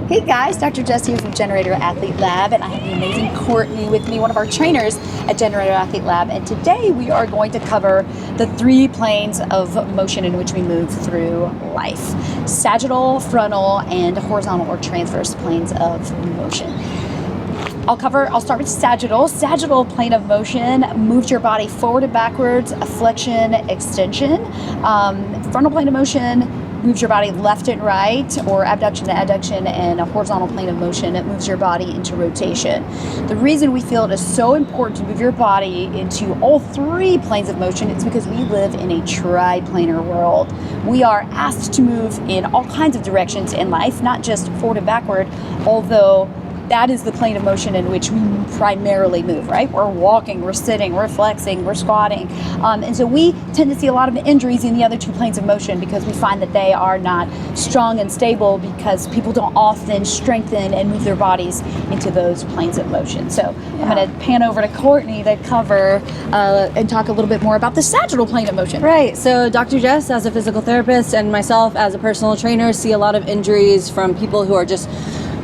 Hey guys, Dr. Jess here from Generator Athlete Lab, and I have the amazing Courtney with me, one of our trainers at Generator Athlete Lab. And today we are going to cover the 3 planes of motion in which we move through life: sagittal, frontal, and horizontal or transverse planes of motion. I'll start with sagittal. Sagittal plane of motion moves your body forward and backwards, a flexion, extension. Frontal plane of motion moves your body left and right, or abduction to adduction, and a horizontal plane of motion, it moves your body into rotation. The reason we feel it is so important to move your body into all 3 planes of motion is because we live in a triplanar world. We are asked to move in all kinds of directions in life, not just forward and backward, although that is the plane of motion in which we primarily move, right? We're walking, we're sitting, we're flexing, we're squatting. And so we tend to see a lot of injuries in the other 2 planes of motion because we find that they are not strong and stable because people don't often strengthen and move their bodies into those planes of motion. So I'm going to pan over to Courtney to cover and talk a little bit more about the sagittal plane of motion. Right. So Dr. Jess, as a physical therapist, and myself as a personal trainer, see a lot of injuries from people who are just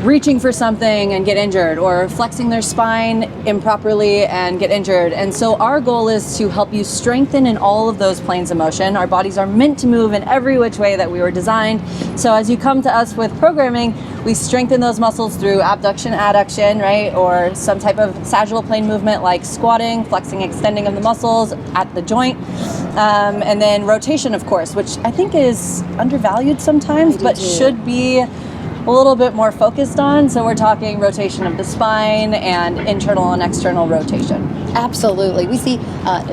reaching for something and get injured, or flexing their spine improperly and get injured. And so our goal is to help you strengthen in all of those planes of motion. Our bodies are meant to move in every which way that we were designed. So as you come to us with programming, we strengthen those muscles through abduction, adduction, right? Or some type of sagittal plane movement like squatting, flexing, extending of the muscles at the joint. And then rotation, of course, which I think is undervalued sometimes, but should be a little bit more focused on. So we're talking rotation of the spine and internal and external rotation. Absolutely. We see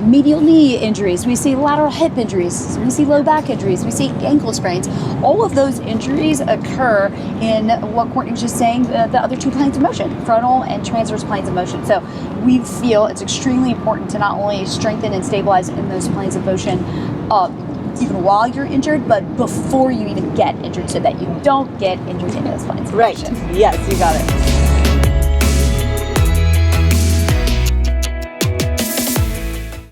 medial knee injuries, we see lateral hip injuries, we see low back injuries, we see ankle sprains. All of those injuries occur in what Courtney was just saying, the other 2 planes of motion, frontal and transverse planes of motion. So we feel it's extremely important to not only strengthen and stabilize in those planes of motion even while you're injured, but before you even get injured, so that you don't get injured in those planes of motion. Yes, you got it.